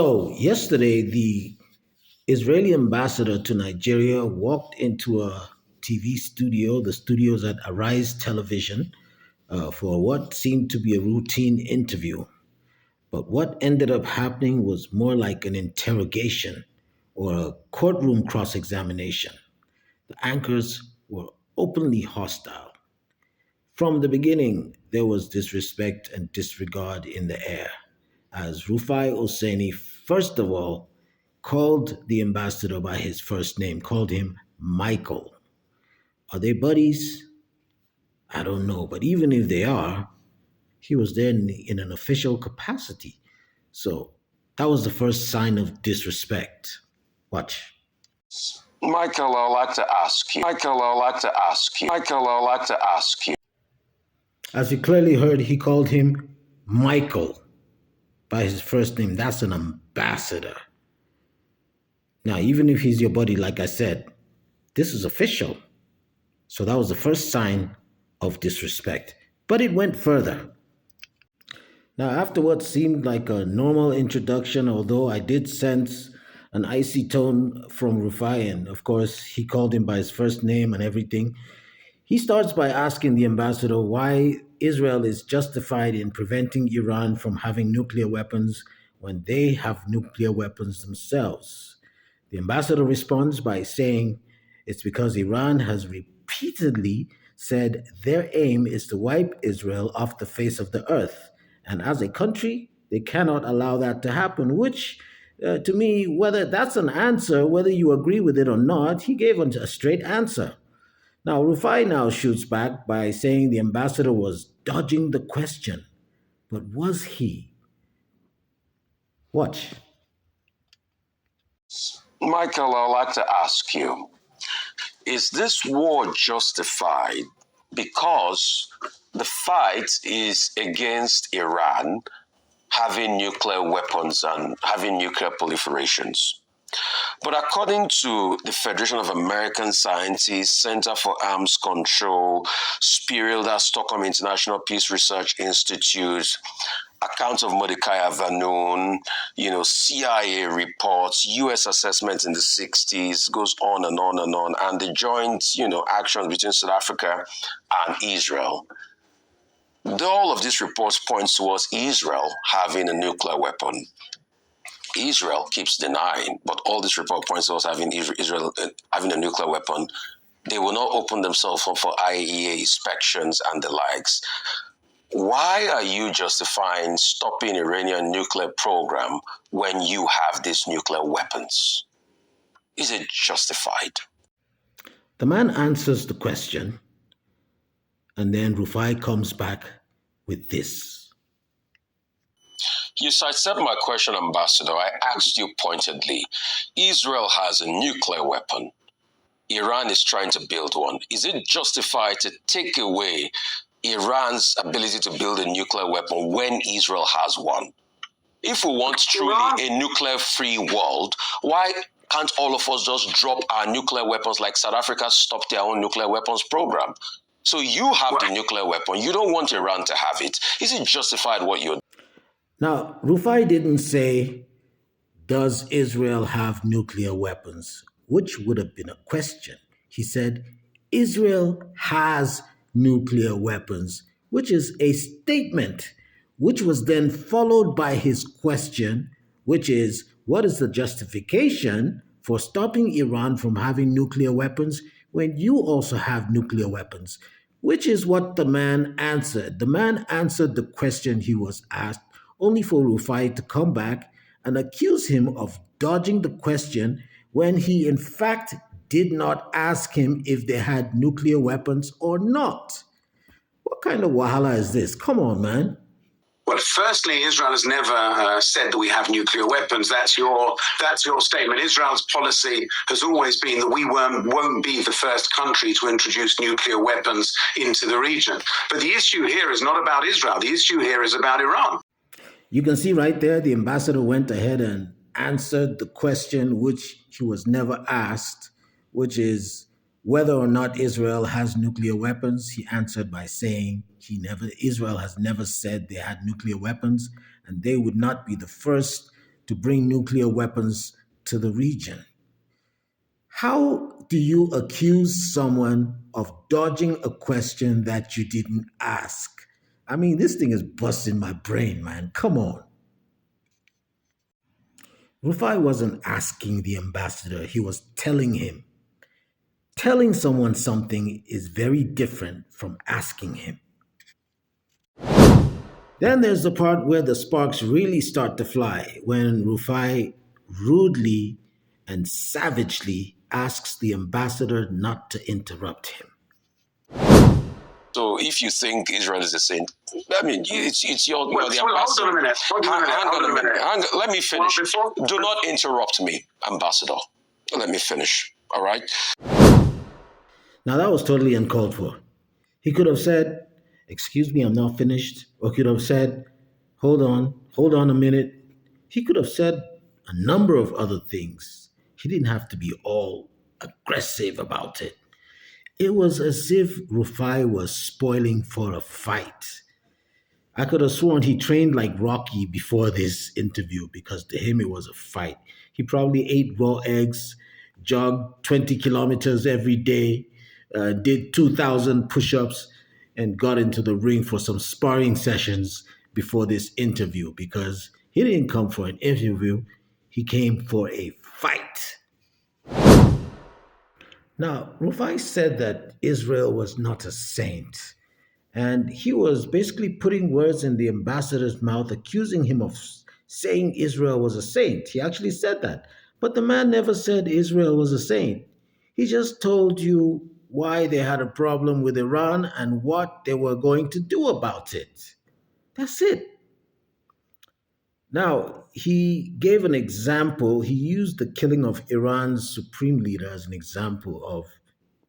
So, yesterday, the Israeli ambassador to Nigeria walked into a TV studio, the studios at Arise Television, for what seemed to be a routine interview. But what ended up happening was more like an interrogation or a courtroom cross examination. The anchors were openly hostile. From the beginning, there was disrespect and disregard in the air, as Rufai Oseni, first of all, called the ambassador by his first name, called him Michael. Are they buddies? I don't know, but even if they are, he was there in an official capacity. So that was the first sign of disrespect. Watch. Michael, I'd like to ask you. Michael, I'd like to ask you. Michael, I'd like to ask you. As you clearly heard, he called him Michael by his first name. That's an ambassador. Now, even if he's your buddy, like I said, this is official. So that was the first sign of disrespect. But it went further. Now, after what seemed like a normal introduction, although I did sense an icy tone from Rufai, and of course, he called him by his first name and everything, he starts by asking the ambassador why Israel is justified in preventing Iran from having nuclear weapons when they have nuclear weapons themselves. The ambassador responds by saying it's because Iran has repeatedly said their aim is to wipe Israel off the face of the earth. And as a country, they cannot allow that to happen, which to me, whether that's an answer, whether you agree with it or not, he gave a straight answer. Now, Rufai now shoots back by saying the ambassador was dodging the question. But was he? Watch. Michael, I'd like to ask you, is this war justified because the fight is against Iran having nuclear weapons and having nuclear proliferations? But according to the Federation of American Scientists, Center for Arms Control, Spiril, Stockholm International Peace Research Institute, accounts of Mordecai Vanun, CIA reports, US assessments in the 60s, goes on and on and on, and the joint, actions between South Africa and Israel. All of these reports point towards Israel having a nuclear weapon. Israel keeps denying, but all this report points towards having Israel having a nuclear weapon. They will not open themselves up for IAEA inspections and the likes. Why are you justifying stopping Iranian nuclear program when you have these nuclear weapons? Is it justified? The man answers the question, and then Rufai comes back with this. You sidestepped my question, Ambassador. I asked you pointedly. Israel has a nuclear weapon. Iran is trying to build one. Is it justified to take away Iran's ability to build a nuclear weapon when Israel has one? If we want truly a nuclear-free world, why can't all of us just drop our nuclear weapons like South Africa stopped their own nuclear weapons program? So you have the nuclear weapon. You don't want Iran to have it. Is it justified what you're doing? Now, Rufai didn't say, does Israel have nuclear weapons? Which would have been a question. He said, Israel has nuclear weapons, which is a statement, which was then followed by his question, which is, what is the justification for stopping Iran from having nuclear weapons when you also have nuclear weapons? Which is what the man answered. The man answered the question he was asked, only for Rufai to come back and accuse him of dodging the question when he in fact did not ask him if they had nuclear weapons or not. What kind of wahala is this? Come on, man. Well, firstly, Israel has never said that we have nuclear weapons. That's your statement. Israel's policy has always been that we won't be the first country to introduce nuclear weapons into the region. But the issue here is not about Israel. The issue here is about Iran. You can see right there, the ambassador went ahead and answered the question which he was never asked, which is whether or not Israel has nuclear weapons. He answered by saying Israel has never said they had nuclear weapons, and they would not be the first to bring nuclear weapons to the region. How do you accuse someone of dodging a question that you didn't ask? I mean, this thing is busting my brain, man. Come on. Rufai wasn't asking the ambassador, he was telling him. Telling someone something is very different from asking him. Then there's the part where the sparks really start to fly when Rufai rudely and savagely asks the ambassador not to interrupt him. So if you think Israel is a saint, I mean, it's your Well, the hold ambassador. on a minute. Hang on a minute. Let me finish. Well, Do not interrupt me, ambassador. Let me finish. All right. Now that was totally uncalled for. He could have said, "Excuse me, I'm not finished," or could have said, hold on a minute." He could have said a number of other things. He didn't have to be all aggressive about it. It was as if Rufai was spoiling for a fight. I could have sworn he trained like Rocky before this interview because to him it was a fight. He probably ate raw eggs, jogged 20 kilometers every day, did 2,000 push ups, and got into the ring for some sparring sessions before this interview because he didn't come for an interview, he came for a fight. Now, Rufai said that Israel was not a saint. And he was basically putting words in the ambassador's mouth, accusing him of saying Israel was a saint. He actually said that. But the man never said Israel was a saint. He just told you why they had a problem with Iran and what they were going to do about it. That's it. Now, he gave an example. He used the killing of Iran's supreme leader as an example of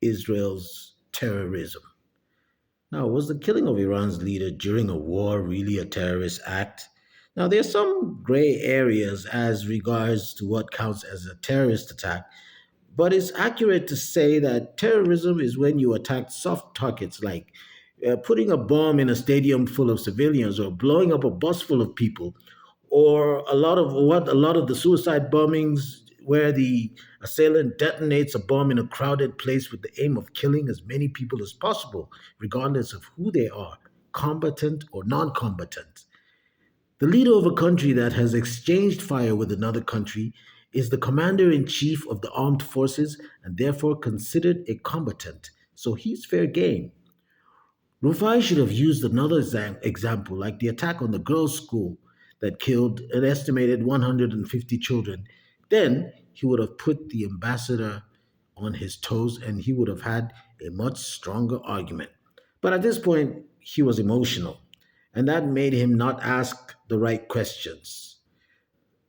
Israel's terrorism. Now, was the killing of Iran's leader during a war really a terrorist act? Now, there's some gray areas as regards to what counts as a terrorist attack, but it's accurate to say that terrorism is when you attack soft targets like putting a bomb in a stadium full of civilians or blowing up a bus full of people, or a lot of the suicide bombings where the assailant detonates a bomb in a crowded place with the aim of killing as many people as possible, regardless of who they are, combatant or non-combatant. The leader of a country that has exchanged fire with another country is the commander in chief of the armed forces and therefore considered a combatant, so he's fair game. Rufai should have used another example, like the attack on the girls' school that killed an estimated 150 children. Then he would have put the ambassador on his toes and he would have had a much stronger argument. But at this point, he was emotional, and that made him not ask the right questions.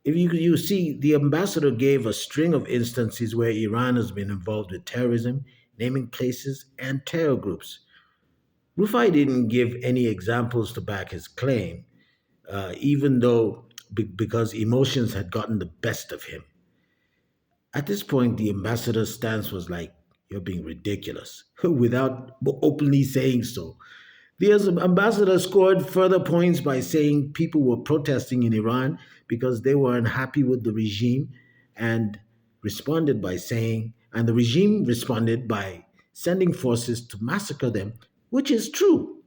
If you see, the ambassador gave a string of instances where Iran has been involved with terrorism, naming places and terror groups. Rufai didn't give any examples to back his claim, even though because emotions had gotten the best of him. At this point, the ambassador's stance was like, "You're being ridiculous," without openly saying so. The ambassador scored further points by saying people were protesting in Iran because they were unhappy with the regime and the regime responded by sending forces to massacre them, which is true.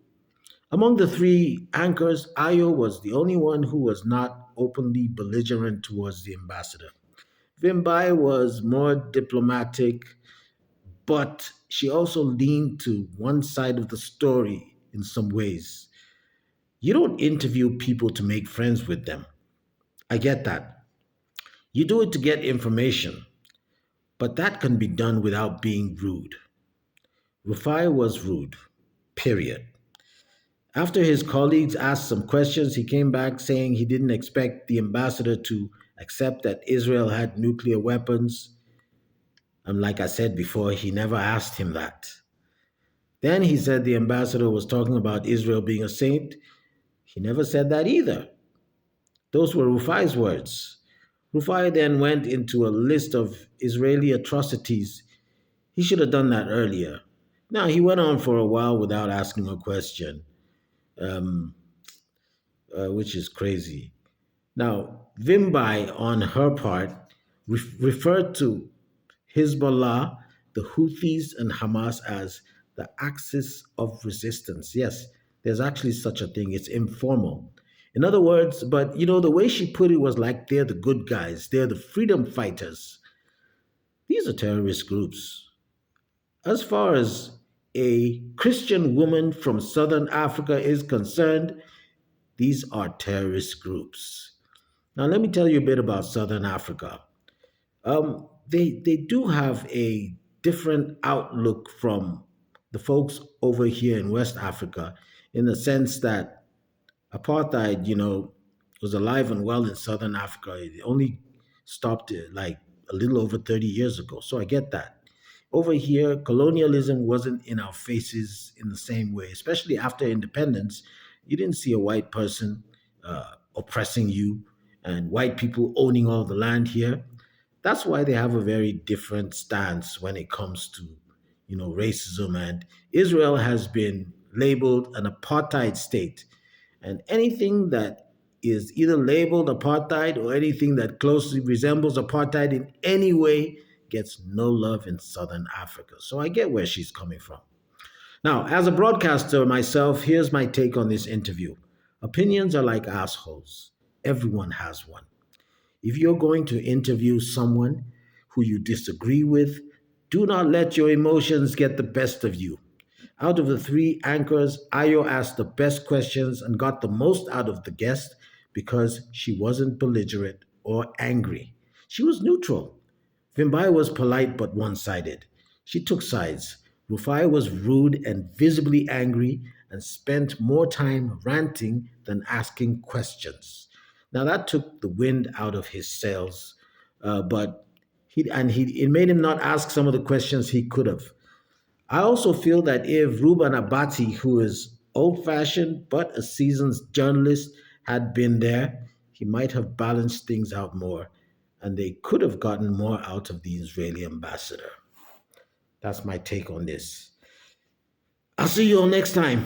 Among the three anchors, Ayo was the only one who was not openly belligerent towards the ambassador. Vimbai was more diplomatic, but she also leaned to one side of the story in some ways. You don't interview people to make friends with them. I get that. You do it to get information, but that can be done without being rude. Rufai was rude, period. After his colleagues asked some questions, he came back saying he didn't expect the ambassador to accept that Israel had nuclear weapons. And like I said before, he never asked him that. Then he said the ambassador was talking about Israel being a saint. He never said that either. Those were Rufai's words. Rufai then went into a list of Israeli atrocities. He should have done that earlier. Now, he went on for a while without asking a question, which is crazy. Now, Vimbai, on her part, referred to Hezbollah, the Houthis, and Hamas as the axis of resistance. Yes, there's actually such a thing. It's informal. In other words, but the way she put it was like they're the good guys, they're the freedom fighters. These are terrorist groups. As far as a Christian woman from southern Africa is concerned, these are terrorist groups. Now, let me tell you a bit about southern Africa. They do have a different outlook from the folks over here in West Africa, in the sense that apartheid, was alive and well in southern Africa. It only stopped like a little over 30 years ago. So I get that. Over here, colonialism wasn't in our faces in the same way, especially after independence. You didn't see a white person oppressing you and white people owning all the land here. That's why they have a very different stance when it comes to, racism. And Israel has been labeled an apartheid state. And anything that is either labeled apartheid or anything that closely resembles apartheid in any way gets no love in Southern Africa. So I get where she's coming from. Now, as a broadcaster myself, here's my take on this interview. Opinions are like assholes. Everyone has one. If you're going to interview someone who you disagree with, do not let your emotions get the best of you. Out of the three anchors, Ayo asked the best questions and got the most out of the guest because she wasn't belligerent or angry. She was neutral. Vimbai was polite but one sided. She took sides. Rufai was rude and visibly angry and spent more time ranting than asking questions. Now that took the wind out of his sails, but it made him not ask some of the questions he could have. I also feel that if Ruben Abati, who is old fashioned but a seasoned journalist, had been there, he might have balanced things out more and they could have gotten more out of the Israeli ambassador. That's my take on this. I'll see you all next time.